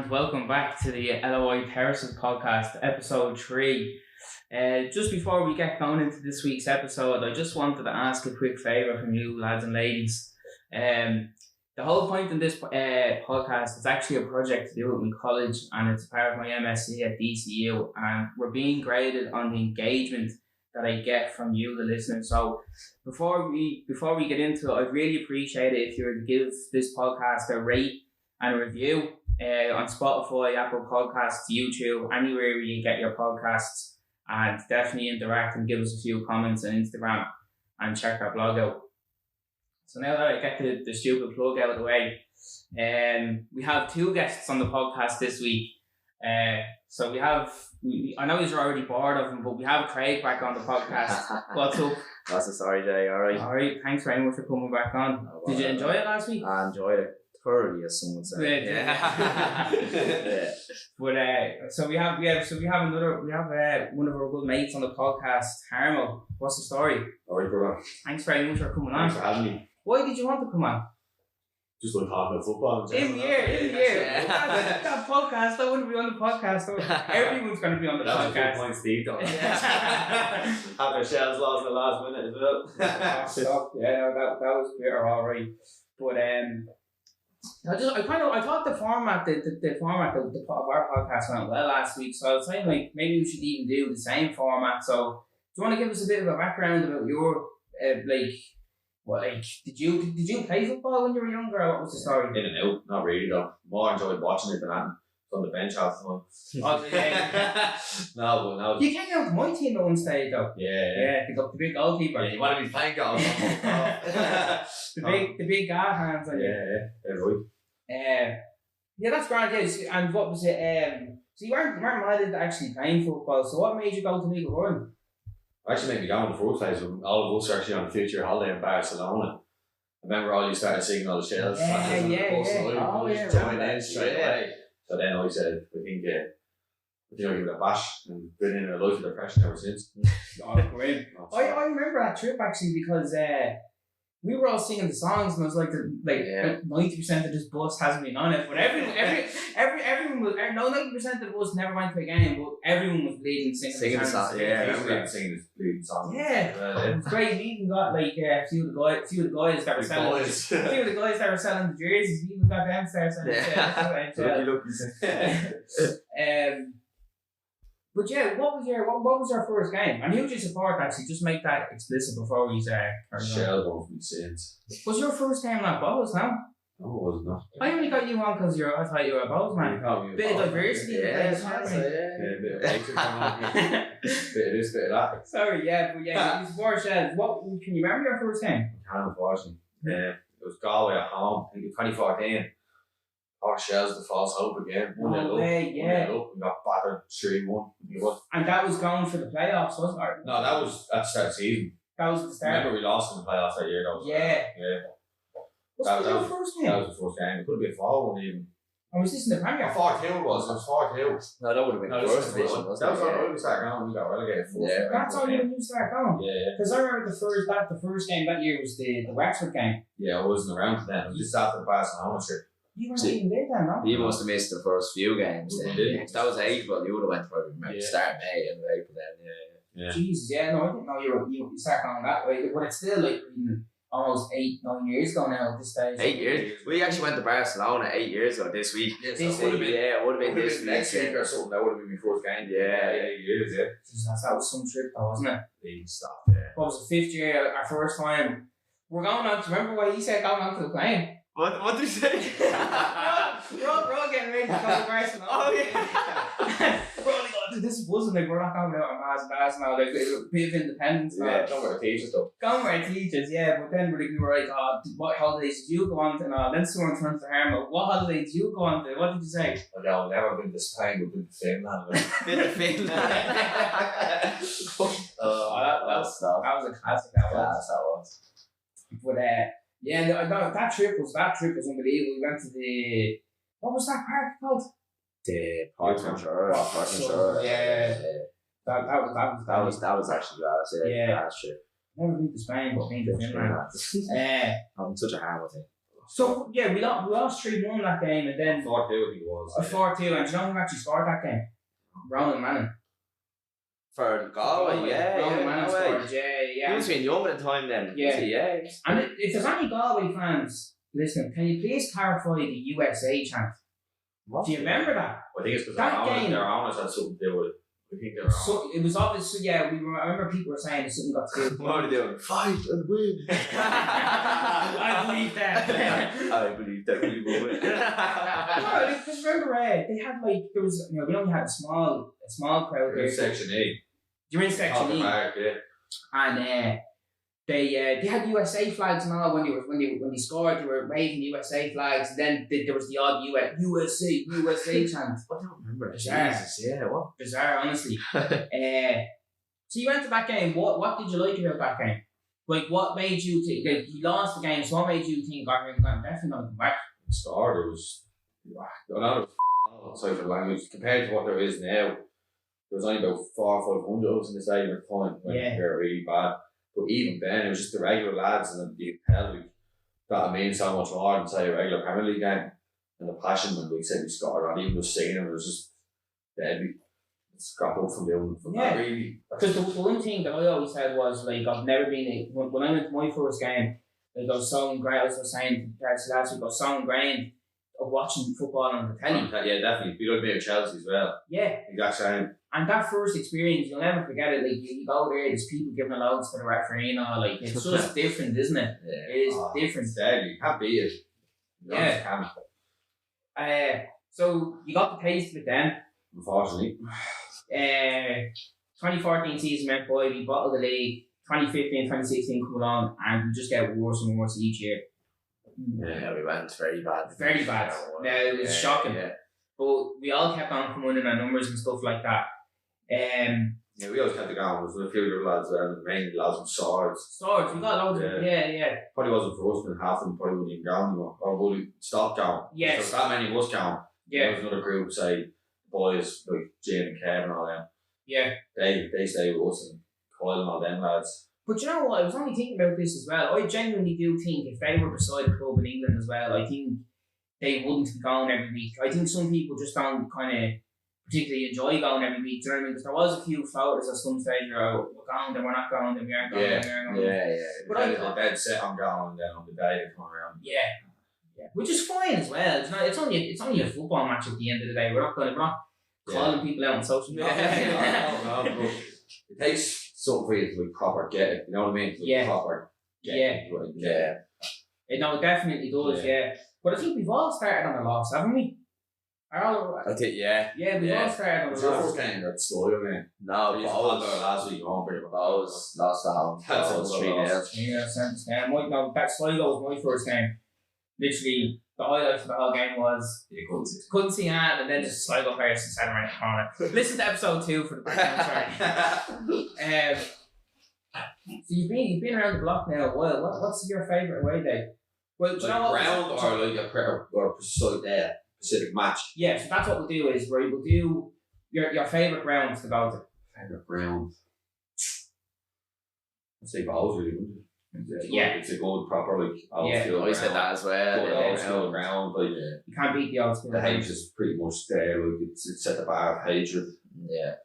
and welcome back to the LOI Terraces podcast, episode 3. Just before we get going into this week's episode, I just wanted to ask a quick favour from you, lads and ladies. The whole point in this podcast is actually a project to do with my college, and it's part of my MSc at DCU, and we're being graded on the engagement that I get from you, the listeners. So before we get into it, I'd really appreciate it if you were to give this podcast a rate and a review on Spotify, Apple Podcasts, YouTube, anywhere where you get your podcasts, and definitely interact and give us a few comments on Instagram and check our blog out. So now that I get the stupid plug out of the way, we have 2 guests on the podcast this week. So I know you're already bored of him, but we have Craig back on the podcast. What's up? What's the story, Jay? Alright. Alright, thanks very much for coming back on. Did you enjoy it last week? I enjoyed it thoroughly, as someone said. Yeah. Yeah. But so we have one of our good mates on the podcast, Harmo. What's the story? Alright, brother. Thanks very much for coming on. Thanks for having me. Why did you want to come on? Just like talking about football. In the year. That podcast, that wouldn't be on the podcast. Everyone's going to be on the That's a good podcast. point, Steve. Have our shells lost in the last minute as well. Yeah, that was bitter, alright. But I thought the format of our podcast went well last week, so I was saying like maybe we should even do the same format. So do you want to give us a bit of a background about your did you play football when you were younger, or what was the story? In and out, not really though. More enjoyed watching it than that. On the bench half the time. Oh, yeah. No. You came out to my team at one stage though. Yeah. The big goalkeeper. You want to be playing goals? the big guard hands on you. Yeah, right. Yeah, that's grand. Yeah, and what was it? So you weren't minded actually playing football. So what made you go to League of Ireland? Actually made me go in the first place when all of us were actually on a future holiday in Barcelona. I remember all you started singing all the shells. Joined in straight away. So then I said, I think I'll give it a bash, and been in a life of depression ever since. Oh, great. I remember that trip actually because we were all singing the songs, and I was like 90% of this bus hasn't been on it, but everyone was 90% of the bus never went to a game, but everyone was bleeding singing the songs. Yeah, I remember singing the bleeding songs. Yeah, it was great. We even got like a few of the guys that were selling. A few of the guys that were selling the jerseys. We even got them started selling. But yeah, what was your first game? And who did you support actually? Just make that explicit before we say. Shell going from the Saints. Was your first game like Bows, no? No, it wasn't that. I only got you on because I thought you were a Bows man. Bit of diversity in the place, a bit of nature going on here. Bit of this, bit of that. Sorry, you support Shells. What can you remember your first game? I can't, unfortunately. It was Galway at home, I think in 2014. Our Shells the false hope again. No way, yeah. We got battered 3-1. And that was going for the playoffs, wasn't it? No, that was at the start of the season. That was the start. Remember we lost in the playoffs that year though. Yeah. Was that your first game? That was the first game. It could have been 4-1 even. Or was this in the Premier? 4-2 it was. It was 4-2. No, that would have been the first division, wasn't it? That was when we started going. We got relegated. That's only when you start going. Yeah. Because I remember the first game that year was the Wexford game. Yeah, I wasn't around then. It was just after the Barcelona trip. You weren't even there then, no? You must have missed the first few games then. That was April. You would have went for start May and April then. Yeah. Jesus, yeah, no, I didn't know you start going that way. But it's still like almost 8-9 years ago now at this stage. 8 years. We actually went to Barcelona 8 years ago this week. This it would have been this next week or something. That would have been my first game. Yeah, 8 years. Yeah. Jesus, that was some trip though, wasn't it? Big stuff. Yeah. What was the 5th year? Our first time. We're going on. Do you remember what he said going on to the plane? What did he say? we're all getting ready to go to Barcelona. Oh yeah. We're only going to this wasn't like we're not going out on Mars now. Like a bit of independence. Yeah, don't wear teachers though. Going with our teachers, yeah. But then we were like, what holidays did you go on to? And then someone turned to Harmo. What holidays did you go on to? What did you say? I've never been to Spain. We've been to Finland. That was a classic. That was. But yeah, that trip was unbelievable. We went to what was that park called? The Parkmanshire. Yeah. That was actually last year. Yeah. Never been to Spain, but been to Finland. I'm such a ham with it. So yeah, we lost 3-1 that game, and then 4-2 I think it was. 4-2, and do you know who actually scored that game? Ronan Manning. For Galway, yeah. Ronan Manning No scored. way. Yeah. He must have been young at the time then. Yeah. Yeah. And if there's any Galway fans listening, can you please clarify the USA chant? What? Do you remember that? I think it's because That game- their owners had something to do with it. I think they're So it was obvious. Yeah, I remember people were saying that something got to do. What are they doing? Fight and win. I believe that. I believe that we will win. No, because remember, they had like there was they only had a small crowd in there. Section A. You're in Section Copper E, Park, yeah. and they had USA flags and all when they scored. They were waving USA flags. And then there was the odd USA chant. I don't remember. Bizarre. Jesus, yeah, what? Bizarre, honestly. So you went to that game. What did you like about that game? Like, what made you think? Like, you lost the game, so what made you think, I'm definitely going to come back? Scored, it was a lot of type of language compared to what there is now. There was only about 400 or 500 of us in the stadium at the time when they were really bad. But even then, it was just the regular lads, and you could tell that it means so much more than say a regular Premier League game. And the passion when we said we scored, and even just singing it was just deadly. It's got up from that really. Because the one thing that I always said was like I've never been when I went to my first game, like I was so ingrained. As I was saying last week, I was so ingrained of watching football on the telly. Yeah, definitely. We like being Chelsea as well. Yeah. Exact same. And that first experience, you'll never forget it. Like you go there, there's people giving allowance to the referee and all. Like it's just different, isn't it? Yeah. It is different. It's deadly. You can't beat it. So you got the taste of it then. Unfortunately. 2014 season went by, we bottled the league. 2015, 2016 come along, and we just get worse and worse each year. Yeah, we went very bad. Very bad. Now it was shocking. Yeah. But we all kept on coming in our numbers and stuff like that. Yeah, we always kept it going. There was a few other lads there, and mainly lads with swords. We got loads of yeah. Probably wasn't for us, but half of them probably wouldn't even go anymore. Or would stop going. Yes. So that many of us going. Yeah. There was another group, say, boys like Jim and Kev and all them. Yeah. They stay with us and Kyle and all them lads. But you know what? I was only thinking about this as well. I genuinely do think if they were beside a club in England as well, I think they wouldn't be going every week. I think some people just don't kind of particularly enjoy going every week. Do you know what I mean? Because there was a few floaters at some stage where we're going, then we're not going, then we aren't going, then we aren't going. Yeah. But they're dead set on going, then on the day they come around. Yeah. Which is fine as well. It's only a football match at the end of the day. We're not calling people out on social media. No, but it takes something for you to like proper get it. You know what I mean? Proper get it. No, it definitely does. Yeah. But I think we've all started on a loss, haven't we? I think Yeah, we've all started on a Was your loss. first game that Sligo game? No, You had there last week. Home pretty much. Those lost at home. That's Those a 3-0. loss. Yeah, that Sligo was my first game. Literally, the highlight of the whole game was You couldn't see Anne, and then just Sligo players sat around the corner. Listen to episode 2 for the breakdown. Sorry. So you've been around the block now a while. What's your favourite away day? Well, do you know what? Ground or like a specific match? Yeah, so that's what we'll do is we'll do your favourite grounds to go to. Favourite ground. I'd say Bowls really, wouldn't it? It's a good proper like old school I said that as well. Good old school ground, like You can't beat the old school. the hedge is pretty much there. Like it's set the bar of hatred. Yeah.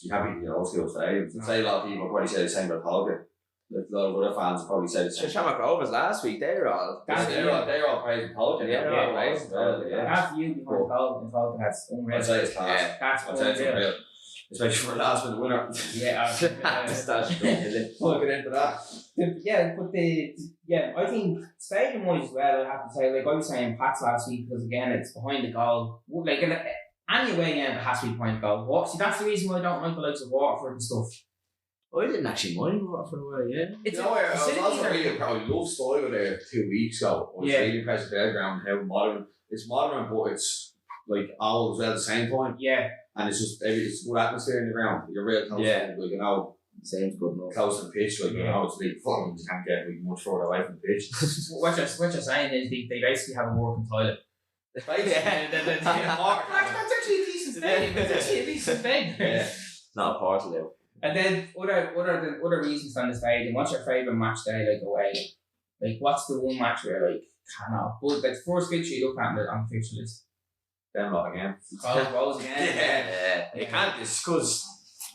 You can't beat the old school stadiums. I'd say a lot of people probably say the same about Holgate. Like a lot of other fans probably say the same. Shamrock Rovers last week, they're all They're all praising Holgate. They're all praising Holgate, yeah. That view behind goal in Falcon, that's unreal. I'd say it's class. Yeah. That's I'd say it's unreal. unreal. Especially for a last minute winner. Yeah, Plug it into that. I think stadium wise as well, I have to say, like I was saying Pats last week, because again it's behind the goal. Like any away game it has to be behind the goal. See, that's the reason why I don't like the likes of Waterford and stuff. I didn't actually mind Waterford away, yeah. It's I was also really proud. I loved Sligo there 2 weeks ago. I was really impressed with their ground, how modern. It's modern, but it's like old as well at the same time. Yeah. And it's just it's a good atmosphere in the ground. You're real close to like, you know, Seems good enough. close to the pitch, like you know, it's like fucking you can't get like, much further away from the pitch. What you're saying is they basically have a working toilet. That's actually a decent thing. That's actually a decent thing. Yeah. Not a party though. And then other reasons on the stadium. What's your favourite match day like away? Like what's the one match where like cannot. But the first picture you look at on the picture list. Them lot again. Goals again. You can't discuss.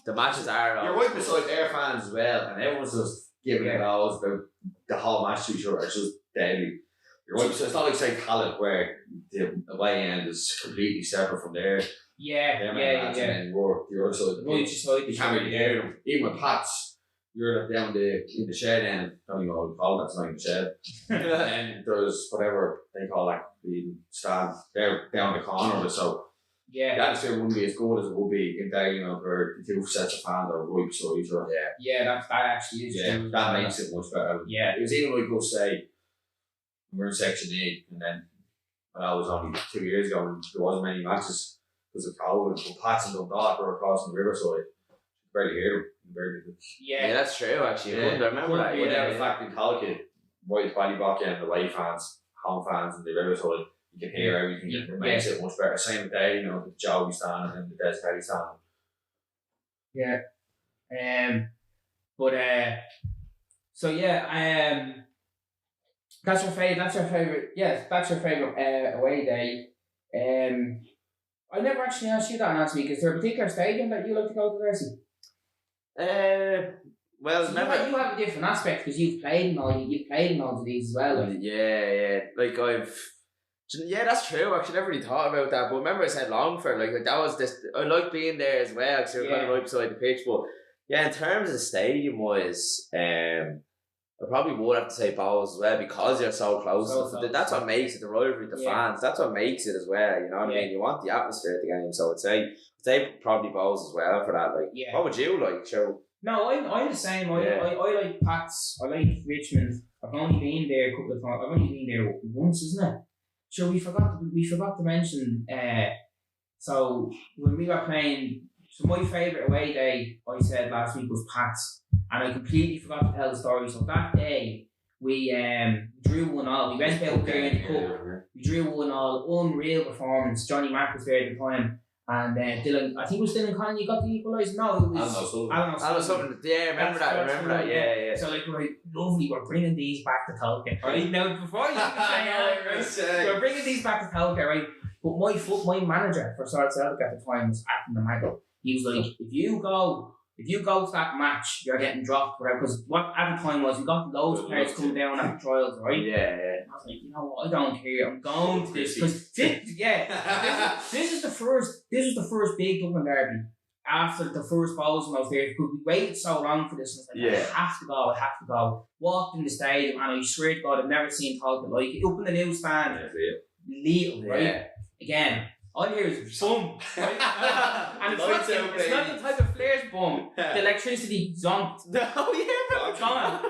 The matches are. You're right beside their fans as well, and everyone's just giving it goals about the whole match to each other. It's just deadly. You're right, so it's not like St. Khaled where the away end is completely separate from there. Yeah. And then you're the other side. You can't really hear them. Even with Pats, you're down in the shed end. I don't even know what you call that, it's not in the shed. And there's whatever they call that, the stand. They're down the corner of it, so the atmosphere wouldn't be as good as it would be in there, where the two sets of fans are right beside each other. That actually is true. That makes it much better. Yeah. It was even like go say, we're in Section 8, and then when I was only 2 years ago, and there wasn't many matches because of COVID, but Pats and Dundalk were across the riverside. You barely hear them. Yeah, that's true actually. I remember that. Yeah, the fact in Colkid, right Ballybock and the away fans, home fans, and the riverside, you can hear everything. It makes it much better. Same with there, the Joey stand and the Des Kelly stand. Yeah. That's your favorite. Yes, that's your favorite away day. I never actually asked you that last week. Is there a particular stadium that you like to go to, Darcy? Well, so you have a different aspect because you've played in all of these as well. Like. Yeah. Like that's true. Actually, never really thought about that. But remember, I said Longford. Like that was this. I like being there as well because you're kind of right beside the pitch. But yeah, in terms of stadium wise, I probably would have to say Bowls as well because you're so close. That's what makes it the rivalry, the fans. That's what makes it as well. You know what I mean? You want the atmosphere at the game. So I'd say probably Bowls as well for that. Like, what would you like, Joe? No, I'm the same. I like Pats. I like Richmond. I've only been there a couple of times. I've only been there once, isn't it? Sure, we forgot to mention. So when we were playing, so my favourite away day I said last week was Pats, and I completely forgot to tell the story. So that day we drew 1-1. We went out there in the cup. We drew 1-1. Unreal performance. Johnny Mack was there at the time. And Dylan, I think it was Dylan Connolly got the equaliser. No, it was Alan Sullivan. Yeah, remember that. Yeah. So lovely. We're bringing these back to Tolkien. Right now, before you say we're bringing these back to Tolkien, right? But my manager for South Celtic at the time was Acton the Maggle. He was like, if you go to that match, you're getting dropped, right? Because what at the time was we got loads of players coming down at the trials, right? Yeah. I was like, you know what? I don't care. I'm going to this because this is the first big Dublin derby after the first Bowls when I was there. Because we waited so long for this, and I was like, I have to go. Walked in the stadium, and I swear to God, I've never seen Tolkien like it. Up in the new stand, little, right? Again. All you hear is boom, right? And it's not the type of flares boom. The electricity zonked. Gone.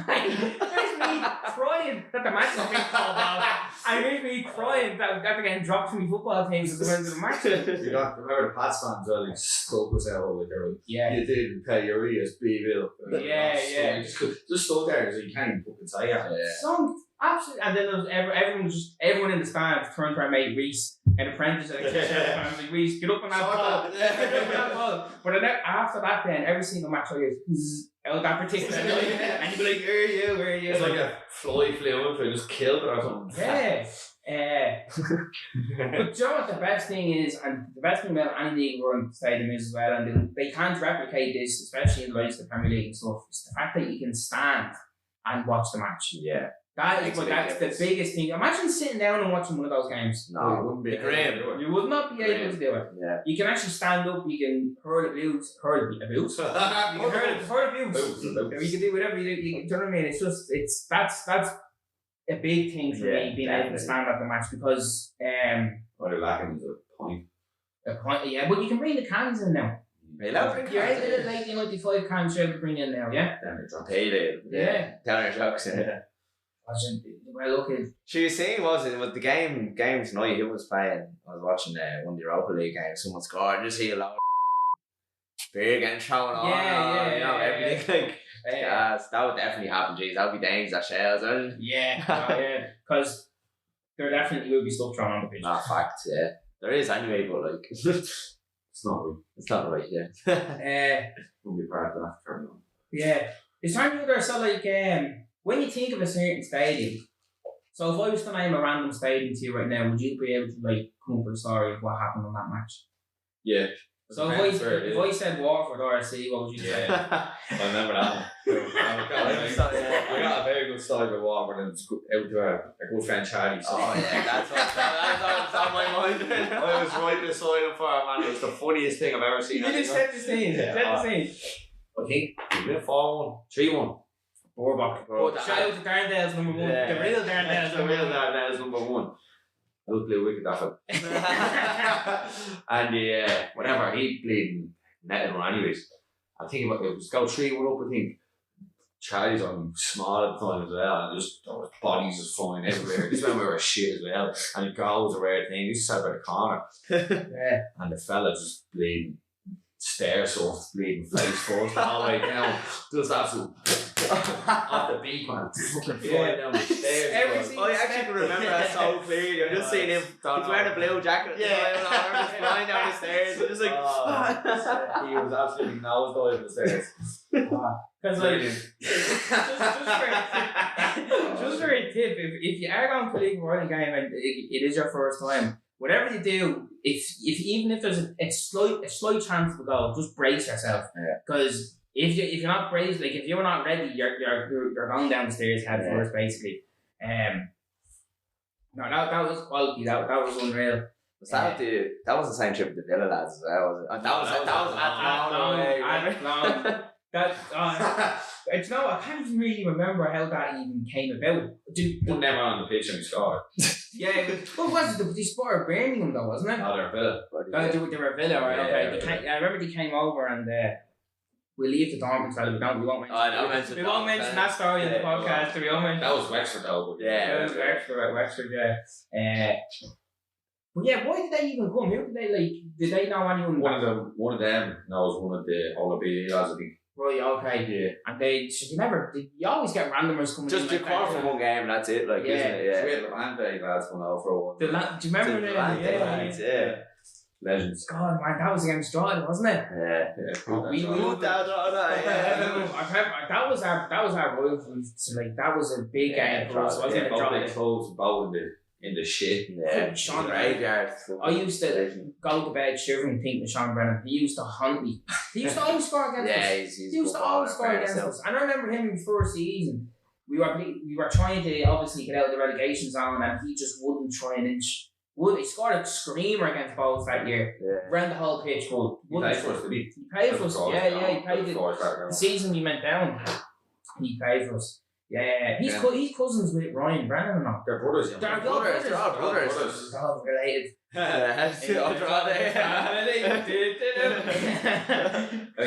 There's me crying that the match is being called off. And there's me crying that they're getting dropped from the football teams at the end of the match. Remember the Pats fans like spoke us out over there. You didn't pay your ESB bill. Yeah. Just stood there because you can't even fucking say it. Zonked. Absolutely. And then there was everyone in the stand turned to our mate Reese, an apprentice electrician. And I was like, Reese, get up on that ball. But then after that, then every single match I was out that particular night, and you'd be like, where are you? It's like a fly flew into it, just killed it or something. Yeah. But you know what the best thing is, and the best thing about any league run stadium is as well, and they can't replicate this, especially in the likes of the Premier League and stuff, is the fact that you can stand and watch the match. Yeah. That's the biggest thing. Imagine sitting down and watching one of those games. No, it wouldn't be great. You would not be able to do it. Yeah. You can actually stand up, you can hurl abuse. You can hurl abuse. You can do whatever you do. Do you know what I mean? It's just, that's a big thing for me, being able to stand at the match, because what they're lacking is a point. Yeah, but you can bring the cans in now. You're able to 1995 cans you bring in now, yeah? Payday. Down your trucks, Well, okay. She was saying, was it with the game tonight? Who was playing? I was watching one of the Europa League games. Someone scored, and just see a lot of beer getting thrown on. Everything. That would definitely happen. Jeez, that would be dangerous. That shells, yeah, because there definitely will be stuff thrown on the pitch. Not fact, yeah. There is anyway, but like, it's not right. It's not right, yeah. We'll be part of that turn on. Yeah, it's time to go there. So like, when you think of a certain stadium, So if I was to name a random stadium to you right now, would you be able to like come up with a story of what happened on that match? Yeah. So if I said Waterford RSC, what would you say? I remember that one. I got a very good story about Waterford and it's out to a good friend Charlie. So. Oh yeah, that's what's on my mind. I was right beside him for it, man. It was the funniest thing I've ever seen. You just set the scene. Set the scene. I think we went 4-1, 3-1. Borbach. Shout out to Darndale's number 1. Yeah. The real Darndale's number 1. I was blue wicked that one. And whatever, he played netted one anyways. I think it was go 3-1 up, I think. Charlie's on small at the time as well, and just there was bodies just flying everywhere. This when we were shit as well, and the goal was a rare thing. He just sat by the corner, and the fella just bleeding, stairs soft, bleeding face first, all the way down, just absolute off the beat, man, fucking flying down the stairs. I actually can remember that so clearly. I'm just seeing him. He's wearing a blue jacket. Just flying down the stairs. I'm just like, he was absolutely nosediving the stairs. Because like, just for a tip, if you are going to League One game and it is your first time, whatever you do, if even if there's a slight chance of a goal, just brace yourself. Because if you're not braced, like if you're not ready, you're going down the stairs head first, basically. No, that was quality. That was unreal. That was the same trip with the Villa lads as well, was it? That was long. It's no, I can't even really remember how that even came about. Put them on the pitch and we scored. Yeah, what was it? They spotted Birmingham though, wasn't it? Oh, they're Villa. They were Villa, right? Okay. I remember they came over and we leave the Dortmund fella. We won't mention. We won't mention that story in the podcast. We won't mention. That was Wexford though. Yeah, it was Wexford. Yeah. But yeah, why did they even come? Who did they like? Did they know anyone? One of them knows one of the Ola B lads, I think. Right, okay. Yeah. And you always get randomers coming just in. Just come from one game and that's it, like, isn't it? Yeah. So we had Levante lads coming over for a while. Do you remember the Levante lads? Yeah. Legends. God, man, that was against Drogheda, wasn't it? Yeah. We moved out. That was our rivalry. So like that was a big game for us, wasn't it? Both in the shit. Yeah. Sean Graveyard. I used to go to bed shivering thinking of Sean Brennan. He used to haunt me. He used to always score against us. He used to always score against us. And I remember him in the first season. We were trying to obviously get out of the relegation zone, and he just wouldn't try an inch. He scored a screamer against Bowles that year. Yeah. Ran the whole pitch, but He played for us, did he? He played for us. Yeah, he played the season we went down. He played for us. Yeah, he's cousins with Ryan Brennan or not? They're brothers. They're brothers. They're all brothers. They're all related. I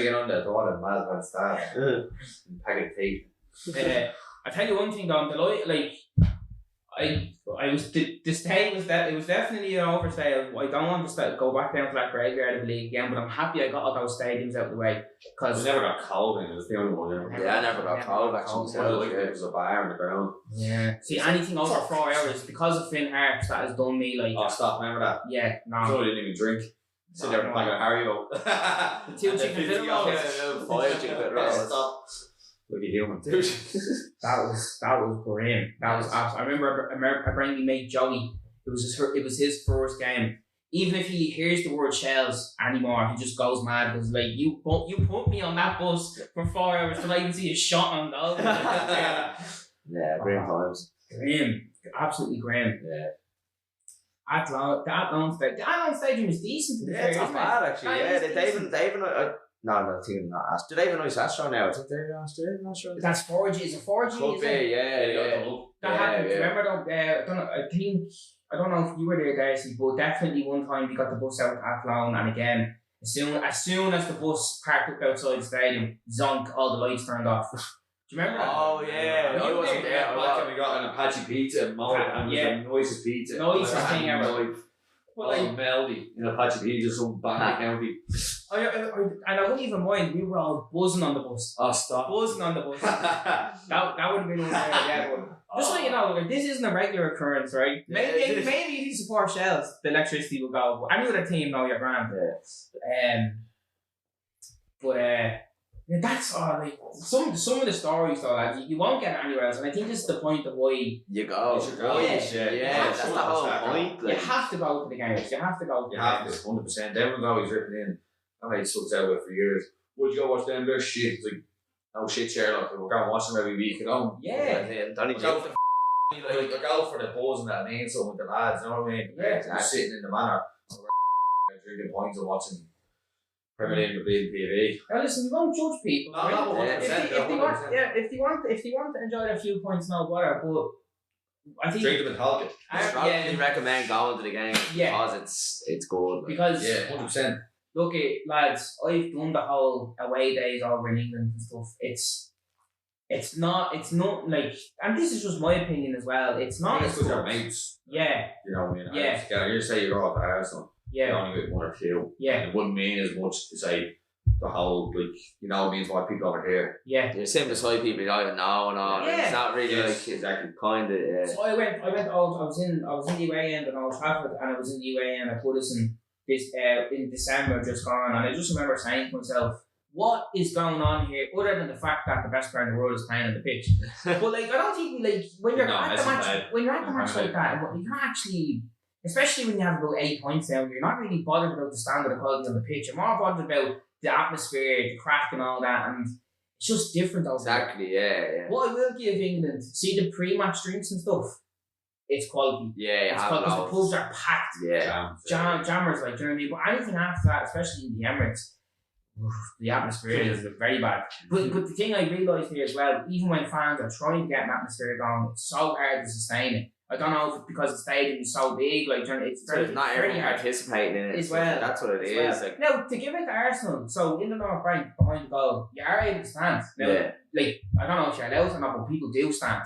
get on the door and mad man staff and packet tape. I tell you one thing though, I'm delighted, like I was the stay was that it was definitely an overstay. I don't want to go back down to that graveyard of the league again, but I'm happy I got all those stadiums out of the way because never got cold in it. It was the only one. I never got cold actually. It was a bar on the ground. Yeah. See, anything over 4 hours because of Finn Harps that has done me like. Oh, stop! Remember that? Yeah. No. I didn't even drink. Sit there and play a Haribo. 2 chicken fiddle rolls. 5 chicken fiddle rolls. Stop. Look at human. That was grim. That was absolutely. I remember I bring me mate Joey. It was his first game. Even if he hears the word shells anymore, he just goes mad because like you put me on that bus for 4 hours till I even see a shot on the over. Yeah, grim times. Grim, absolutely grim. Yeah. Athlone Stadium is decent. Yeah, it's not bad actually. Yeah, they even. No, I think not Astro. Do they have a nice Astro now? I think they have an Astro. That's 4G. Is it 4G? Could be, yeah. That happened. Remember though? I don't know if you were there, Darcy, but definitely one time we got the bus out at Athlone, and again, as soon as the bus parked up outside the stadium, zonk, all the lights turned off. Do you remember that? Oh yeah, I wasn't there. We got an Apache pizza and the nicest pizza. Nicest thing ever. Well, like Melody in Apache Pizza, some back county. And I wouldn't even mind. We were all buzzing on the bus. Oh, stop! Buzzing on the bus. that would have been one just so you know, like, this isn't a regular occurrence, right? Maybe if you support Shells, the electricity will go. But any other team, know you're grand. Yeah. But That's all. Like some of the stories though, lads, you won't get it anywhere else, and I think this is the point of why you go. That's the whole point. You have to go to the games. You have to go. You have to 100%. Everyone's always ripping in. I made sucks out of it for years. Would you go watch them? Their shit. It's like, no shit, Sherlock. We're going to watch them every week. You know? Donny go for the buzz and that means something with the lads. You know what I mean? Yeah, just sitting in the manor, drinking points and watching Premier League with TV. Now listen, we won't judge people. No, if they want to enjoy their few points, no bother. But I think drink them and talk it. I strongly recommend going to the game because it's good. Like. Because 100%. Look, lads, I've done the whole away days over in England and stuff. It's not like, and this is just my opinion as well. It's not as good. Your mates. Yeah. You know what I mean? Yeah. You say you're off at Arsenal. Yeah. You're only with one or two. Yeah. And it wouldn't mean as much to say the whole, like, you know, it means why people are here. Yeah. You're sitting beside people you don't even know and all. Yeah. It's not really like exactly kind of. Yeah. So I was in the UAE end and Old Trafford, and I was in the UAE and I put us in this in December just gone, and I just remember saying to myself, what is going on here, other than the fact that the best player in the world is playing on the pitch? But like, I don't think like when you're at the match like that, you can't actually, especially when you have about 8 points down, you're not really bothered about the standard of quality on the pitch. You're more bothered about the atmosphere, the crack, and all that, and it's just different. Exactly, yeah. What I will give England, see the pre-match drinks and stuff. It's quality. Yeah, it's quality because the pubs are packed. Yeah, jammers, like, do you know what I mean? But anything after that, especially in the Emirates, the atmosphere is very bad. But the thing I realised here as well, even when fans are trying to get an atmosphere going, it's so hard to sustain it. I don't know if it's because the stadium is so big, like, it's very, not very hard participating in it as well. That's what it is. Like, now, to give it to Arsenal, so in the North Bank behind the goal, you are able to stand. Now, like, I don't know if you're allowed or not, but people do stand.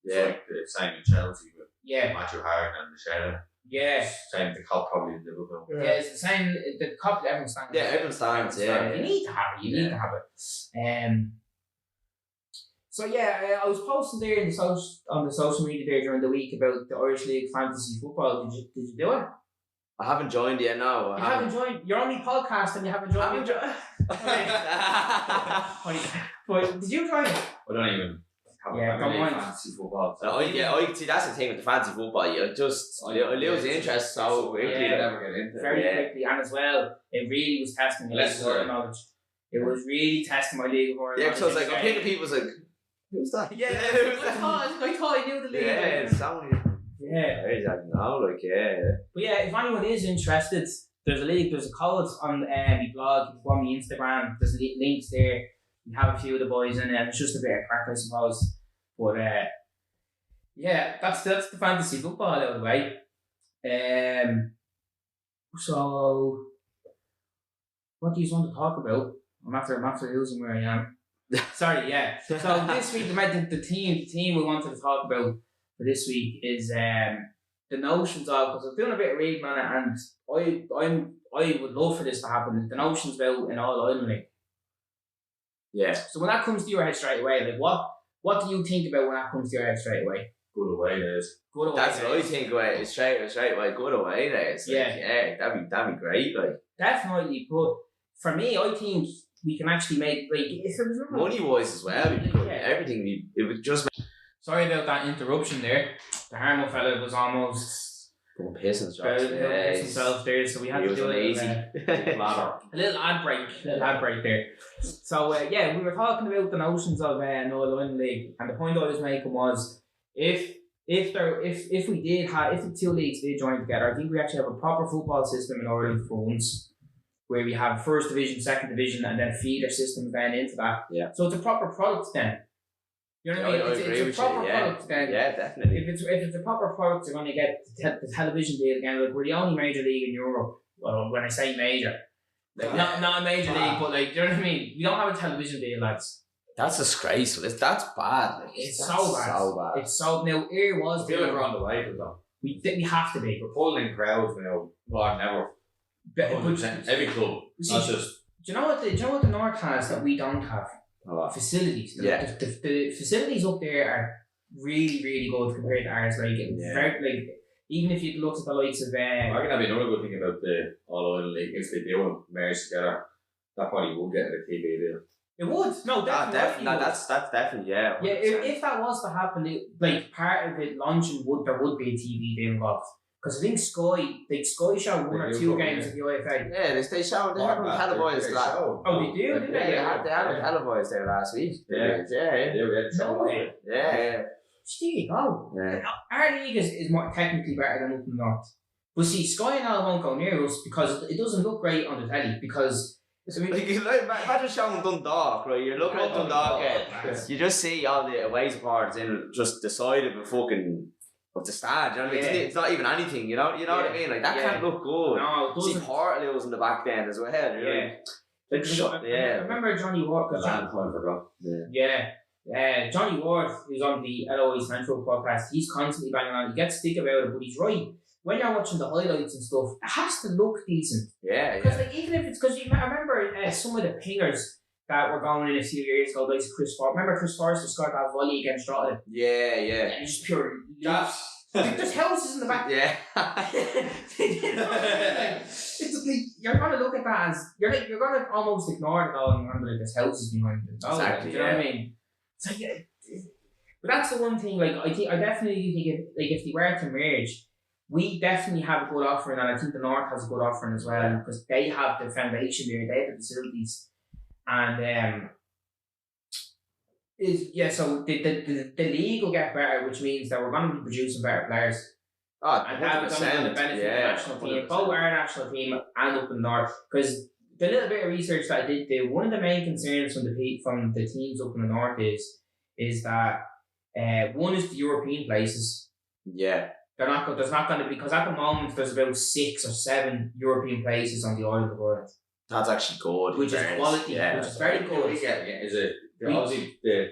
Yeah, it's like the same in Chelsea with Matthew Hart and Michelle. Yeah. Same the Cop probably in Liverpool. Yeah, it's the same. The Cop, everyone stands. Yeah, everyone stands. Yeah. You need to have it. You need to have it. So yeah, I was posting there on the social media there during the week about the Irish League fantasy football. Did you do it? I haven't joined yet. No, you haven't joined. You're only podcast and you haven't joined. But did you join it? I don't even. Come on. Fantasy football. So I see that's the thing with the fantasy football. You I lose interest so quickly. Never get into it. Very quickly, and as well, it really was testing my league of Ireland knowledge. It was really testing my league of Ireland. Yeah, because I was like, I'm picking people's like, who's that? Yeah, I thought I knew the league. Yeah, it's only. Yeah, exactly. No, like But yeah, if anyone is interested, there's a code on the blog, if you go on the Instagram. There's links there. We have a few of the boys in it, and it's just a bit of crack, I suppose. But yeah, that's the fantasy football out of the way. So what do you want to talk about? I'm after losing where I am. Sorry, yeah. So this week the team we wanted to talk about for this week is the notions of, because I was doing a bit of reading on it, and I would love for this to happen. The notions about an All-Ireland League. Yeah. So when that comes to your head straight away, like what do you think about when that comes to your head straight away? Good away days. Good away That's days. what I think away straight away. Good away days. Like, yeah, that'd be great. Like definitely, but for me, I think we can actually make like if it was money wise as well. Everything it would just. Sorry about that interruption there. The Harmo fella was almost. Piss himself there, so we had to do a little ad break there. So yeah, we were talking about the notions of an All-Ireland League, and the point I was making was if the two leagues did join together, I think we actually have a proper football system in Ireland for once, where we have first division, second division, and then feeder systems then into that. Yeah. So it's a proper product then. You know what I mean? It's a proper product then. Yeah, definitely. If it's a proper product, you're going to get the television deal again. Like, we're the only major league in Europe. Well, when I say major, like, not a major league, but like, do you know what I mean? We don't have a television deal, lads. That's disgraceful. That's bad. Like, it's so bad. It's so now. Here was. I feel like we're on the way to them. We have to be. We're pulling in crowds now. More than ever. 100%. Every club. Not just. Do you know what the North has that we don't have? Facilities. The facilities up there are really, really good compared to ours. Like, even if you look at the likes of. I can have another good thing about the All-Ireland League if they do merge together. that probably would get a TV deal. It would. No, definitely. That's definitely, yeah. 100%. Yeah, if that was to happen, like part of it launching there would be a TV deal involved. Because I think Sky show 1 or 2 games of the IFA. Yeah, they show, they have them televised. Oh, they do, didn't they? They had them televised there last week. Yeah. No way. Yeah. There you go. Yeah. Our league is more technically better than up in the north. But see, Sky and Al won't go near us because it doesn't look great on the telly because... imagine showing Dundalk, right? You're looking at Dundalk, you just see all the away supporters in just the side of the stand, you know what I mean? It's not even anything, you know what I mean? Like, that can't look good. No, it doesn't. See Portloos in the back then as well, I remember Johnny Ward. Johnny Ward, who's on the LOE Central podcast, he's constantly banging on. He gets stick about it, but he's right. When you're watching the highlights and stuff, it has to look decent. Because like, even if it's because I remember some of the pingers that were going in a few years ago, like Chris Forrest. Remember Chris Forrest scored that volley against Drogheda? Yeah. And just pure. There's houses in the back. Yeah. It's like you're gonna look at that as you're gonna almost ignore it all and remember that there's houses behind it. Exactly. You know what I mean? It's like, but that's the one thing. Like I definitely think if they were to merge, we definitely have a good offering, and I think the North has a good offering as well because they have the foundation there, they have the facilities, and so the league will get better, which means that we're going to be producing better players. And that is going to benefit the national team, both our national team and up in the North. Because the little bit of research that I did do, one of the main concerns from the teams up in the North is that one is the European places. Yeah. There's not going to be, because at the moment there's about 6 or 7 European places on the island of Ireland. That's actually good. Which is quality, which is very good. Is it? Obviously, the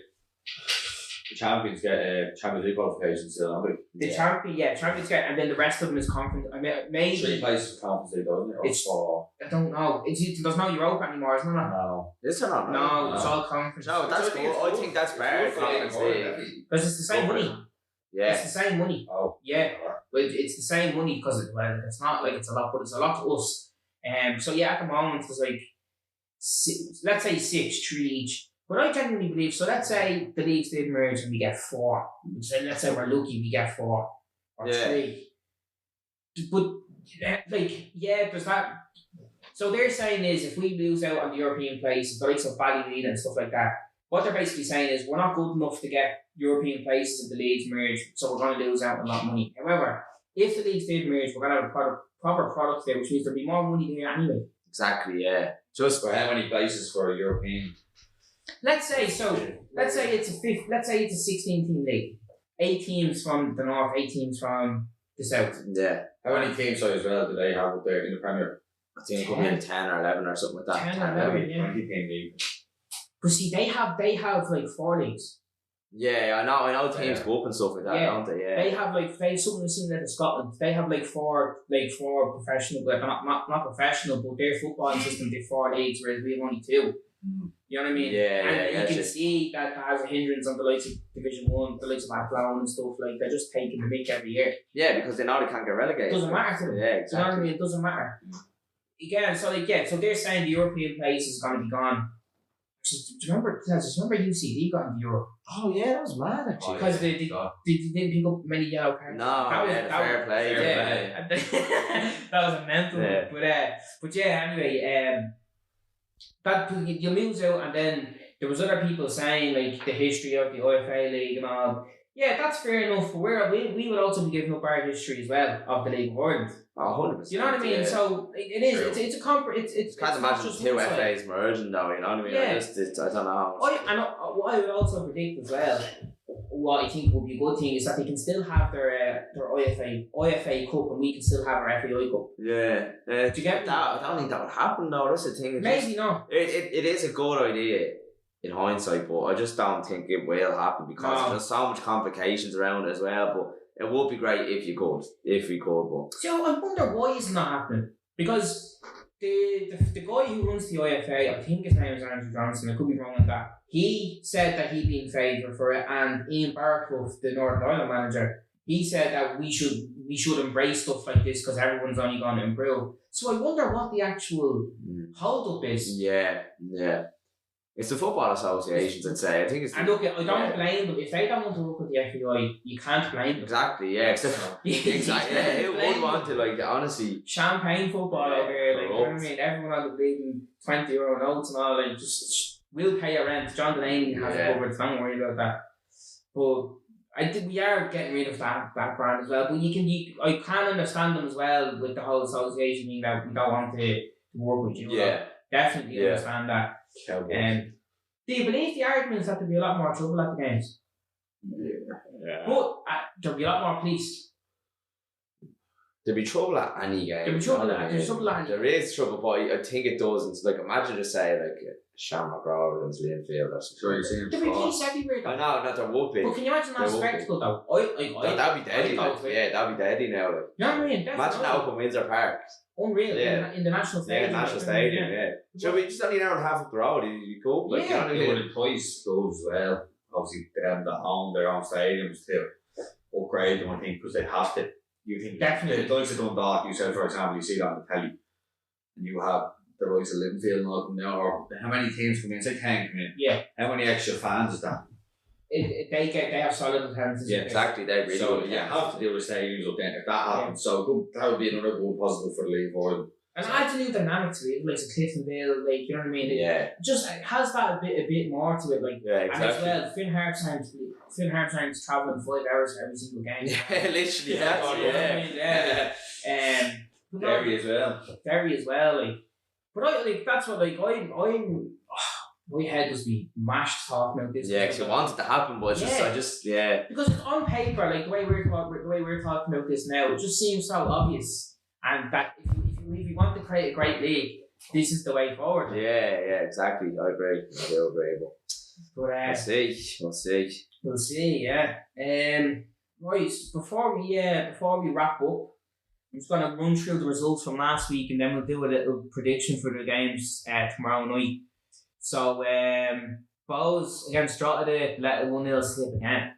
champions get Champions League qualifications still, don't we? Champions get, and then the rest of them is conference. I mean, maybe 3 places for Conference League, doesn't it? It's 4. I don't know. There's no Europa anymore, isn't there? No. Is there not? No, it's all conference. No, that's cool. I think that's better. Conference League. Because it's the same money. Yeah. It's the same money. Oh. Yeah. But it's the same money because it's not like it's a lot, but it's a lot to us. So yeah, at the moment there's like let's say 6, 3 each. But I genuinely believe, so let's say the leagues did merge and we get 4. So let's say we're lucky we get 4 or 3. But there's that. So they're saying is if we lose out on the European places, the likes of Ballymena and stuff like that, what they're basically saying is we're not good enough to get European places if the leagues merge, so we're going to lose out on a lot of money. However, if the leagues did merge, we're going to have a proper product there, which means there'll be more money there anyway. Exactly, yeah. Just for how many places for a European? Let's say it's a 16-team league. 8 teams from the north, 8 teams from the south. Yeah. How many teams as well do they have up there in the Premier? I think it could be 10 or 11 or something like that. 10 or 11, yeah. 20 team league. But see, they have like 4 leagues. Yeah, I know teams go up and stuff like that, don't they? Yeah. They have something similar to Scotland. They have like four professional, but not professional, but their footballing system they 4 leagues, whereas we have only 2. You know what I mean? And you can see that has a hindrance on the likes of Division 1, the likes of Athlone and stuff, like they're just taking the mick every year. Yeah, because they know they can't get relegated. It doesn't matter to them. Yeah, exactly. You know what I mean? It doesn't matter. Again, so they're saying the European place is going to be gone. Do you remember UCD got into Europe? Oh yeah, that was mad actually. Because they didn't pick up many yellow cards. No, fair play. That was a mental. Yeah. But anyway, that you lose out, and then there was other people saying like the history of the IFA League and all. Yeah, that's fair enough. But we would also be giving up our history as well of the League of Ireland. 100%. You know what I mean? Yeah. So it is. It's a It's can't imagine 2 FAs merging though. You know what I mean? Yeah. I don't know. What I would also predict as well, what I think would be a good thing is that they can still have their IFA Cup, and we can still have our FAI Cup. Yeah. Do you get that? I don't think that would happen though. That's the thing. Maybe not. It is a good idea in hindsight, but I just don't think it will happen because there's so much complications around it as well. But it would be great if we could. But so I wonder why it's not happening, because the guy who runs the IFA, I think his name is Andrew Johnson, I could be wrong on that, he said that he'd be in favour for it, and Ian Barclough, the Northern Ireland manager, he said that we should embrace stuff like this because everyone's only going to improve. So I wonder what the actual hold up is. Yeah. It's the Football Associations, I'd say. I think it's. And look, I don't blame them. If they don't want to work with the FAI, you can't blame them. Exactly, yeah. Exactly. Yeah, who would want to, like, honestly. Champagne football over here, like, you know what I mean? Everyone on the bleeding €20 notes and all, like, just will pay your rent. John Delaney has it covered, don't worry about that. But we are getting rid of that brand as well. But I can understand them as well with the whole association thing that we don't want to work with you. Yeah. Definitely understand that. Do you believe the arguments that there'll be a lot more trouble at the games? Yeah. But there'll be a lot more police. There'll be trouble at any game. There's trouble at any game. There is trouble, but I think it doesn't. Like, imagine just say, like, Shamrock Rovers, Linfield, or something. Sure, you see There'll be police everywhere, though. I know, not there would be. But can you imagine that spectacle, though? That'd be deadly. That'd be deadly now. Like. You know what I mean? Imagine that up in Windsor Park. Unreal. In the National Stadium. Yeah, National Stadium, yeah. So we just only an hour and a half up the road, you go. Like, Yeah. It would entice those as well. Obviously, them that own their own stadiums to upgrade them, I think, because they have to. You think Definitely. the likes of Dundalk, you said, for example, you see that on the telly, and you have the likes of Linfield and all come down, or how many teams come in? Say 10 come in. Yeah. How many extra fans is that? They have solid attendances. Yeah, exactly. They really So would. you have to deal with stadiums up then. If that happens, so that would be another good positive for the league for them. And it adds a new dynamic to it, like Cliftonville, like, you know what I mean? It just has that a bit more to it, like. Yeah, exactly. And as well, Finn Harpsheim's travelling 5 hours every single game. Yeah, literally. Yeah. Derby as well. Derby as well, like. But that's what, like, my head was be mashed talking about this. Yeah, because you want it to happen, but because it's on paper, like the way we're talking about this now, it just seems so obvious, and that if you want to create a great league, this is the way forward. Yeah, exactly. I agree. I do agree. But we'll see. Yeah. Right. Before we wrap up, I'm just gonna run through the results from last week, and then we'll do a little prediction for the games tomorrow night. So, Bows against Drogheda let a 1-0 slip again.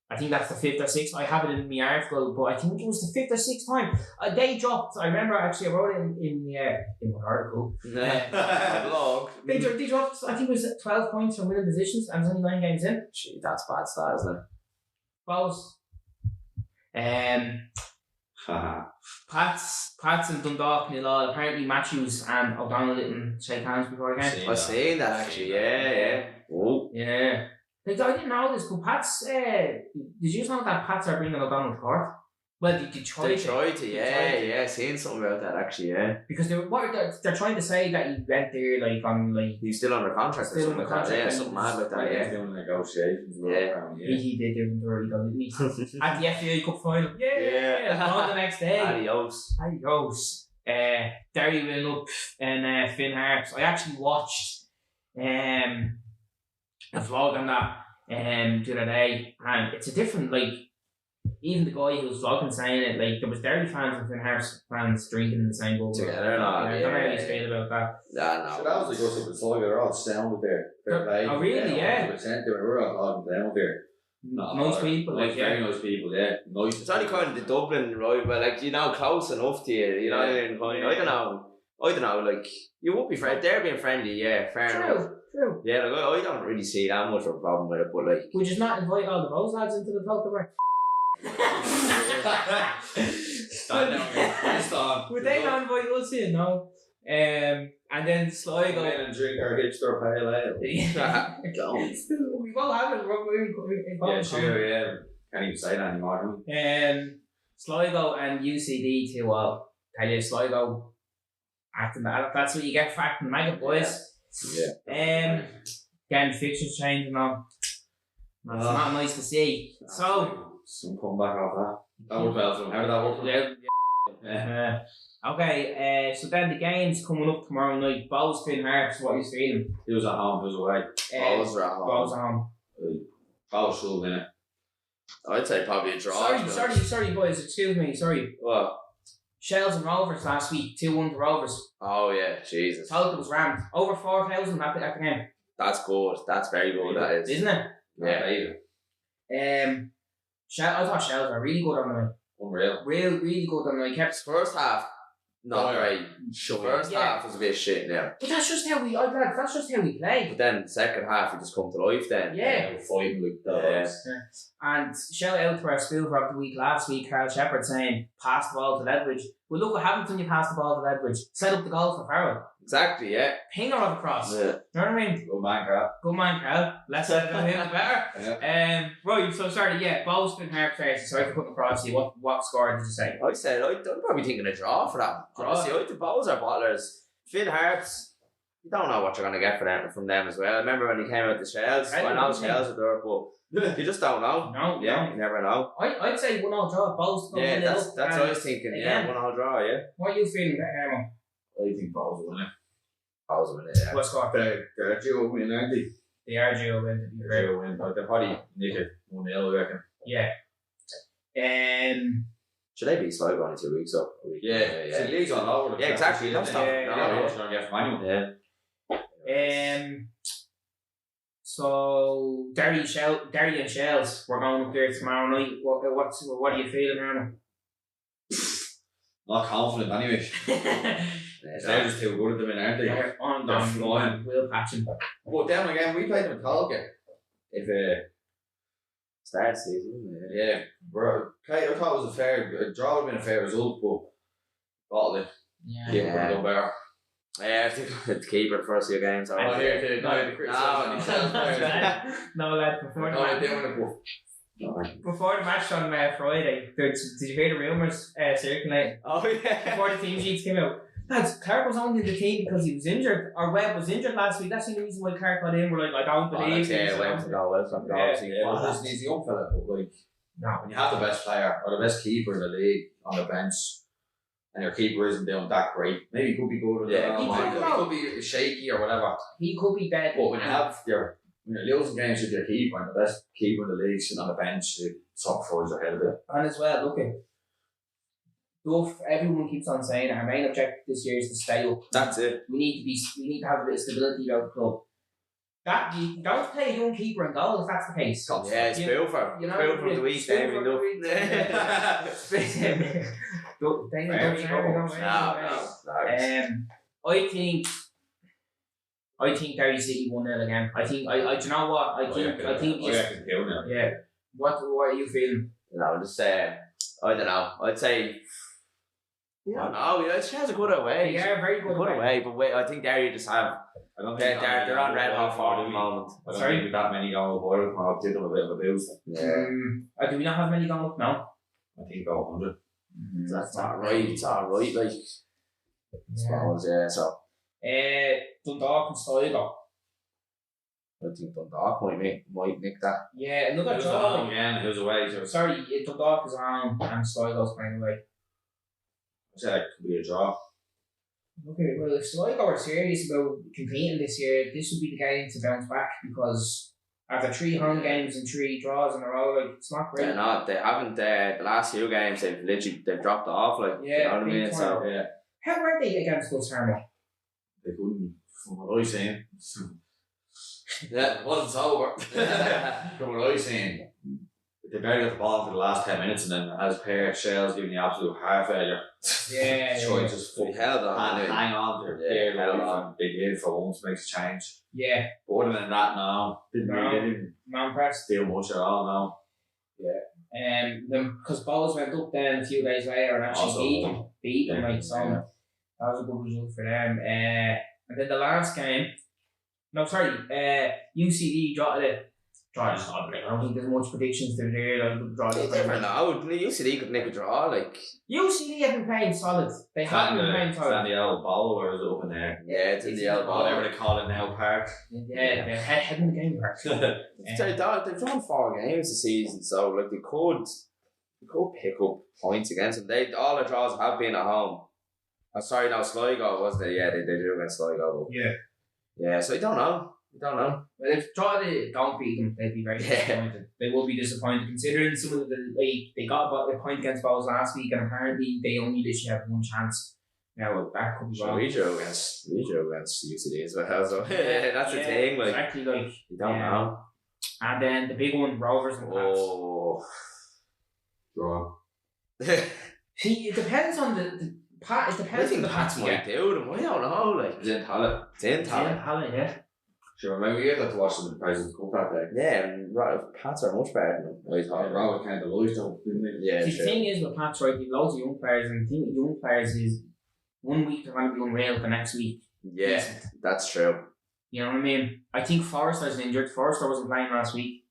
I think that's the 5th or 6th. I have it in my article, but I think it was the 5th or 6th time. They dropped. I remember actually I wrote it in my article. Blog. They dropped. I think it was 12 points from winning positions, and there's only 9 games in. Gee, that's bad start, isn't it? Bows. Pats and Dundalk 0-0. Apparently Matthews and O'Donnell didn't shake hands before the game. I've seen that actually, yeah. Oh. Yeah. Like, I didn't know this, but Pats, did you know that Pats are bringing O'Donnell to court? Well, they tried to. Yeah, seeing something about that actually, yeah. Because they're trying to say that he went there he's still under contract or something like that, yeah, something mad like that, yeah. He's doing negotiations. He did everything didn't he? At the FA Cup final. Yeah. On the next day. Adios. Derry win up and Finn Harps. I actually watched a vlog on that the other day, and it's a different, like, even the guy who was vlogging saying it, like, there was Derby fans and Finn Harps fans drinking in the same bowl together. I don't know how you feel about that. No. So that was the gossip. It's like they're all sound there. Oh, really? Yeah. We're all down there. Nice people, like, very nice people, yeah. Nice. It's only kind of the Dublin, right? But, like, you know, close enough to you, you know. I don't know, like, you would be friendly. They're being friendly, yeah, fair enough. True. Yeah, like, I don't really see that much of a problem with it, but, like, we just not invite all the Rose lads into the talk about. Would they not invite us in? No. And then Sligo. Come in and drink our hipster pale ale. We won't have it. Yeah, sure, yeah. Can't even say that anymore. Sligo and UCD too. Well, tell you, Sligo acting that. That's what you get for acting maggot, boys. Yeah. Getting fixtures changing now. That's not nice to see. So. Some comeback off that. That worked well for them. How did that work for them? Yeah. Okay, so then the game's coming up tomorrow night. Bows, Finn Harps, what are you feeling? He was at home, he was away. Bows are at home. Bows at home. Bows should win it. I'd say probably a draw. Sorry, boys, excuse me, sorry. What? Shells and Rovers last week, 2-1 to Rovers. Oh, yeah, Jesus. Total was rammed. Over 4,000 at the game. That's good. That's very good, that is. Isn't it? Yeah. I thought Shells were really good on the night. Unreal. Really good on the night. Kept First half, not great. Sure. First half was a bit shit now. But that's just how we play. But then second half, we just come to life then. Yeah. We're fighting like dogs. And shout out to our spoofer of the week last week, Carl Shepherd, saying pass the ball to Ledwidge. Well, look what happens when you pass the ball to Ledwidge. Set up the goal for Farrell. Exactly, yeah. Ping her across. Yeah. You know what I mean? Good man, Carl. Good man, Carl. Less said about him, the better. Yeah. Right, so sorry, yeah, Bow's been hard first. Sorry for putting across to you. What score did you say? I said, I'm probably thinking a draw for that. Draw? Honestly, I think Bowls are bottlers. Finn Harps, you don't know what you're going to get from them as well. I remember when he came out the Shells. I know Shells are there, but you just don't know. No, you never know. I'd say 1-1 draw. Bow's going Yeah, that's what I was thinking. Yeah, 1-1 draw, yeah. What are you feeling about Hermo? I think Bowls will win it. Bowls will win it, yeah. What score? They're due a win, aren't they? They are due a win, to be fair. Due a win, but they'll probably nick it 1-0, I reckon. Yeah. Should they be Sligo only 2 weeks up? Yeah. So the league's all over. Yeah, exactly. Don't stop. You don't know what you're going to get from anyone. Yeah. So Derry and Shells, we're going up there tomorrow night. What are you feeling, Herman? Not confident anyway. They're just too good at them, aren't they? They're They're flying. Wheel patching. But then again, we played them in Colgate. Start season. Yeah. I thought it was a draw would have been a fair result, but bottled it. Yeah. No better. Yeah, I think the keeper the first few games. No, No, lad, before the match on Friday, did you hear the rumours circulating? Oh yeah. Before the team sheets came out. Lads, Clark was only in the team because he was injured, or Webb was injured last week. That's the only reason why Clark got in. We're like, I don't believe this. Yeah, Webb's a goal. He's a young fella, but like, no. when you have the best player or the best keeper in the league on the bench, and your keeper isn't doing that great, maybe he could be good. He could be shaky or whatever. He could be dead. But when you're losing games with your keeper and the best keeper in the league sitting on the bench, it top throws your head a bit. And as well, look at Duff. Everyone keeps on saying our main objective this year is to stay up. That's it. We need to have a bit of stability about the club. That you don't play a young keeper in goal if that's the case. Yeah, it's Spilfer. Spilfer from the week, David Duff. I think Derry City 1-0 again. Do you know what? I think yeah. What are you feeling? I don't know. I'd say. Yeah. No, it has a good away. Yeah, very good away. But wait, I think Derry just have. I don't think they're on red hot form at the moment. I don't think with that many goals boiled, I'll give them a bit of a boost. Yeah. Do we not have many goals now? I think go 100. That's alright. It's alright. Like, I suppose, yeah. So. Dundalk and Sligo. I think Dundalk might nick that. Yeah, another draw. Again, who's away? Sorry, Dundalk is on and Sligo's playing away. I said it could be a draw. Okay, well, if Sligo are serious about competing this year, this would be the game to bounce back because after 3 home games and 3 draws in a row, like, it's not great. They're not. They haven't. The last few games, they've dropped off. Like, yeah, you know what I mean? So yeah. How were they against us, Harmo? They couldn't. From what I seen. Yeah, it wasn't sober. From what I seen, they barely got the ball for the last 10 minutes, and then as pair Shells giving the absolute heart failure. Just held on. Hang on to their held on. They did for once, makes a change. Yeah. But other than that, no. They didn't impressed. do much at all, no. Yeah. Because Bowes went up then a few days later and actually beat them, like, so that was a good result for them. And then the last game, UCD jotted it. I don't think there's much predictions to do. You never know. UCD could nick a draw. Like, UCD have been playing solid. They have been playing solid. It's in the old ball, or is it up in there? Yeah, it's in the old ball. Whatever they call it now, Park. Yeah, they're heading the game Park. They've drawn 4 games this season, so like they could pick up points against them. All their draws have been at home. Sligo, wasn't it? Yeah, they drew against Sligo. Yeah, so I don't know. Well, if Drogheda don't beat them, they'd be very disappointed. They will be disappointed considering some of they got a point against Bowes last week, and apparently they only literally have 1 chance. Now that could be wrong. We drew against UCD as well, so that's the thing. Like, exactly, like you don't know. And then the big one, Rovers and Pats. Draw. See, it depends on the Pat. It I depends on think the Pats Pats. might do them. I don't know. Like, It's in talent. it's in talent. Talent, yeah. Sure, maybe you got to watch them in the President's Cup that day. Yeah, and Pats are much better than them. I thought. Robert kind of lose though, didn't he? Yeah, See, sure. the thing is with Pats, right, you've loads of young players, and the thing with young players is 1 week they're going to be unreal, the next week. Yeah, decent. that's true. You know what I mean? I think Forrester's injured. Forrester wasn't playing last week.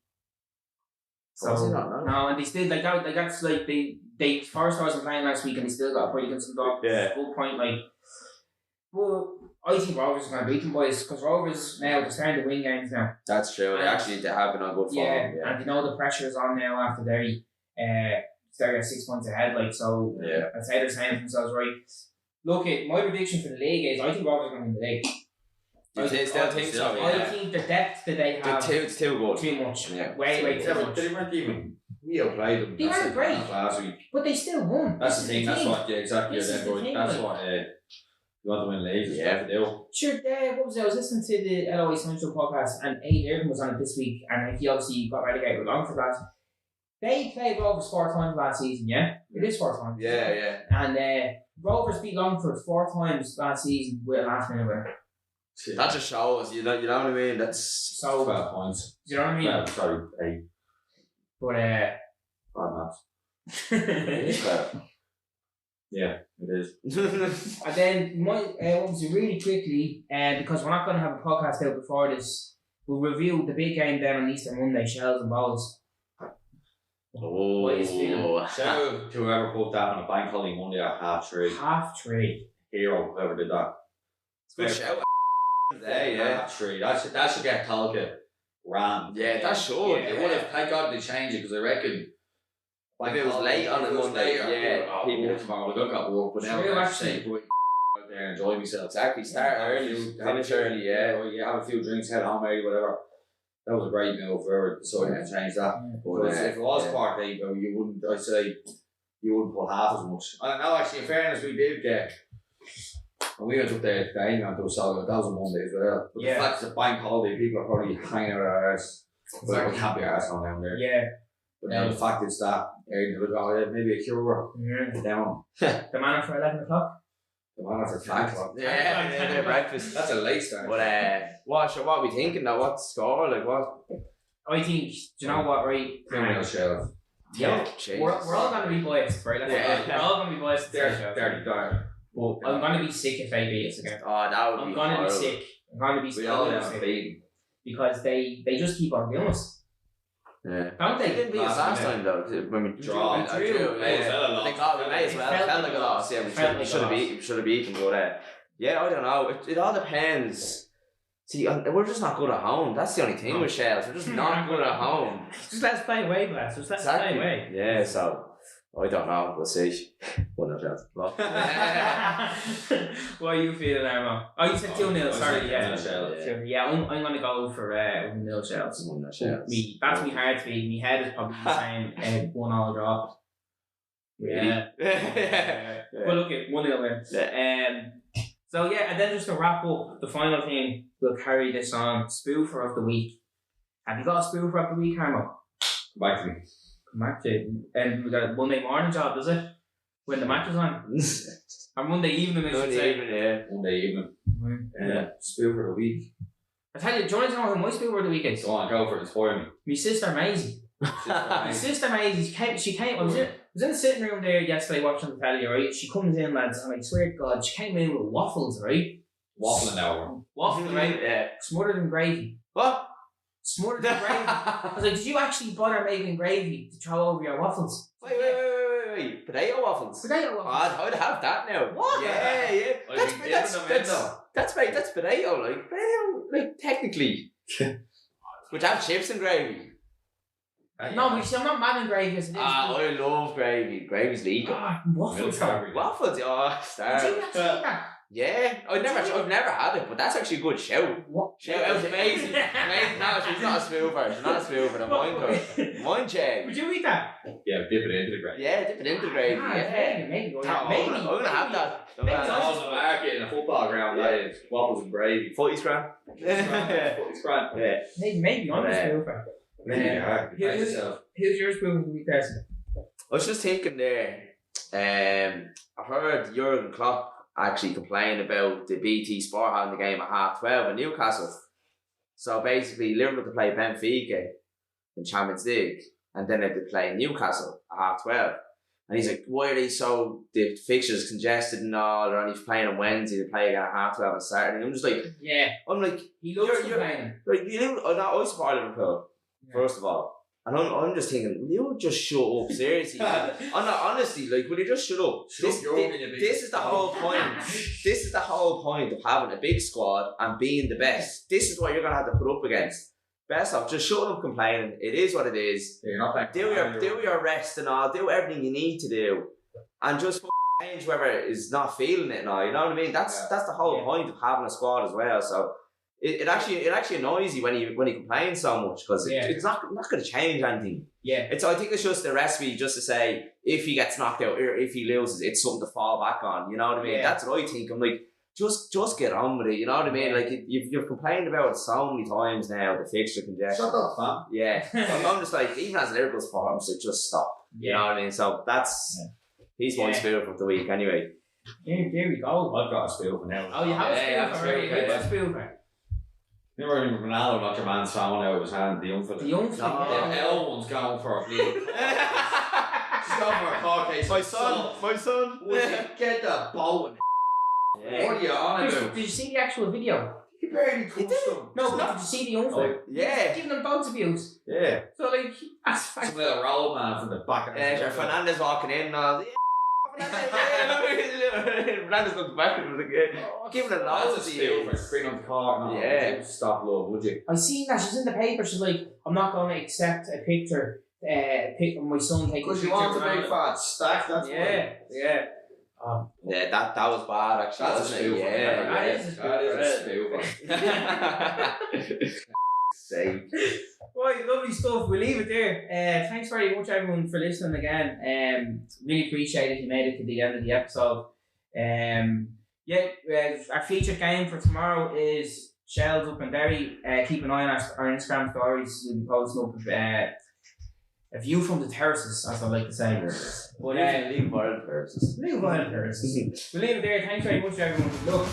So, Was he not? no, and they still, like, that's like, they Forrester wasn't playing last week and they still got a pretty good dog. Yeah. Good point, like. Well, I think Rovers are going to beat them, boys, because Rovers now, they're starting to win games now. That's true. They have been on good form. Yeah, Yeah. and they know the pressure is on now after Derry. They're 6 points ahead, like, so Yeah. I'd say they're saying to themselves, right. Look, my prediction for the league is I think Rovers are going to win the league. You still think so? I Yeah. think the depth that they have It's too good. too much. Yeah. Way Yeah, too but much. they weren't even. We outplayed them. They That's weren't it, great. last week. But they still won. That's the thing. That's thing. what. Yeah, exactly. This is the thing, That's like- what. You want to win leagues. Yeah. Yeah. To do. Sure, what was it? I was listening to the LOA Central podcast and Aid Irvin was on it this week and he obviously got relegated with Longford last. They played Rovers 4 times last season, yeah? It is 4 times. Yeah, yeah. And Rovers beat Longford 4 times last season with a last minute winner. That just shows, you know what I mean? That's So, 12 points. do you know what I mean? Well, sorry, 8. But, Bad maths. it's better. Yeah, it is. and then, obviously, really quickly, because we're not going to have a podcast out before this, we'll review the big game then on Easter Monday, Shells and Balls. What are you feeling? Shout out to whoever put that on a bank holiday Monday at 3:30. 3:30. Hero, whoever did that. Good shout. Yeah. 3:30. That should get Talca ran. Yeah, that should. They would have. Thank God they changed it because I reckon. If it was late on a Monday, yeah, people tomorrow would have got work, but now True, I'm actually. actually out there and enjoy myself. Exactly. Start early, finish early, yeah. Yeah, have a few drinks, head home early, whatever. That was a great move for her deciding to change that. Because if it was Park Day, though, you wouldn't, I'd say, you wouldn't put half as much. I don't know, actually, in fairness, we did get, when we went up there today and went to a solid, that was a Monday as well. But Yeah. the fact it's a bank holiday, people are probably hanging out our arse. But we can't be arse on down there. Yeah. But now the fact is that, maybe a cure, down. The man for 11 o'clock. The man for 10 o'clock. Yeah, breakfast. That's a late start. But what are we thinking now? What score? Like what? I think, do you know what, right? Criminal Sheriff. Yeah. Jesus. We're all going to be biased, right? We're all going to be biased. Dirty dog. Well, I'm going to be sick if they beat us again. Oh, that would I'm be going to be horrible. sick. I'm going to be sick. We all have to beat. Because they just keep on doing us. Yeah. Don't They they? didn't beat us last time though. When we Draw. I drew. Yeah. They got we may as well. It Felt like a loss. Yeah, we should have beaten. But yeah, I don't know. It all depends. See, we're just not good at home. That's the only thing with Shells. We're just not good at home. Just let us play away, lads. Just let us play away. Yeah, so I don't know. We'll see. 1-0 Shells. What are you feeling, Armo? Oh, you said 2-0. Sorry, yeah. 1-0 Shells. Yeah, I'm going to go for 1-0 Shells. 1-0 Shells. That's me hard to beat. My head is probably saying 1-all draw. Yeah. Yeah. Well, look at 1-0 win. So yeah, and then just to wrap up, the final thing we'll carry this on. Spoofer of the week. Have you got a spoofer of the week, Harmo? Come back to me. Come back to it. And we got a Monday morning job, does it? When the match is on? Or Monday evening, I should say. Yeah. Monday evening. Spill for the week. I tell you, do you want to know who my spoofer of the week is? Go on, go for it. Inspire me. My sister Maisie. My sister Maisie I was in the sitting room there yesterday watching the telly, right? She comes in, lads, and I swear to God, she came in with waffles, right? Waffling now. Waffles, right? Yeah. Smothered in gravy. What? Smothered in gravy. I was like, did you actually bother making gravy to throw over your waffles? Wait. Potato waffles. Potato Oh, waffles. I'd have that now. What? Yeah. That's potato, like technically. Would you have chips and gravy? No, but you see, I'm not mad in gravy as it is. I love gravy. Gravy's legal. Waffles, though. Waffles, oh, Did star. you actually eat that? Yeah, I've never had it, but that's actually a good shout. What? Shout out to Maisie. No, she's not a smoover. She's not a smoover. The mine cook. Mine check. Would you eat that? Yeah, dip it into the gravy. Yeah, dip it into the gravy. Yeah. Maybe. I'm gonna have that. Maybe. On the market in a football ground, that is waffles and gravy. Footy's grand. Footy's grand. Yeah. Maybe on the Yeah. spoofer. Yeah, Who's your spoofer of the week, Darcy? I was just thinking there. I heard Jurgen Klopp actually complain about the BT Sport having the game at 12:30 in Newcastle. So basically, Liverpool to play Benfica in Champions League, and then they had to play Newcastle at 12:30. And he's like, why are they so, the fixtures congested and all, they're only playing on Wednesday, they play again at 12:30 on Saturday. And I'm just like, I'm like, he loves complaining. Like, I support Liverpool, first of all. And I'm just thinking, will you just shut up, seriously? Honestly, like, will you just shut up? This is the whole point. This is the whole point of having a big squad and being the best. This is what you're going to have to put up against. Best off, just shut up complaining. It is what it is. Yeah, you're not do your rest and all. Do everything you need to do. And just change whoever is not feeling it now. You know what I mean? That's the whole point of having a squad as well. So it actually annoys you when he complains so much, because it's not going to change anything. Yeah. I think it's just a recipe just to say if he gets knocked out or if he loses, it's something to fall back on. You know what I mean? Yeah. That's what I think. I'm like, just get on with it. You know what I mean? Like you've complained about it so many times now. The fixture congestion. Shut up, fam. Yeah. I'm just like, even as a Liverpool supporter, I'm just like, just stop. You know what I mean? So he's my spirit of the week anyway. There we go. I've got a spiel for now. Oh, you have a spiel for it. Remember when Ronaldo got your man's phone out of his hand, the young fella? The young fella. The old one's going for a bleeding. She's going for a court case. My son. Would you get the boat? Yeah. What are you on about? Did you see the actual video? He barely touched them. No, but did you see the young fella? Yeah. Giving them dogs abuse. Yeah. So, like, Some little roll man from the back of the Fernandez walking in and all. Fernandez looked back and was like, giving a lot of spiel for bring on the court and all. Yeah. Stop love, would you? I seen that. She's in the paper. She's like, I'm not going to accept a picture. Pick my son taking a Because picture. you want a big fat stack, that's yeah. Yeah, that was bad actually. That's a spiel. That is a spiel. Same. Right, lovely stuff. We'll leave it there. Thanks very much, everyone, for listening again. Really appreciate it. You made it to the end of the episode. Our featured game for tomorrow is Shells up in Derry. Keep an eye on our Instagram stories. We'll be posting up a view from the terraces, as I like to say. But leave violent terraces. We'll leave it there. Thanks very much, everyone. Look.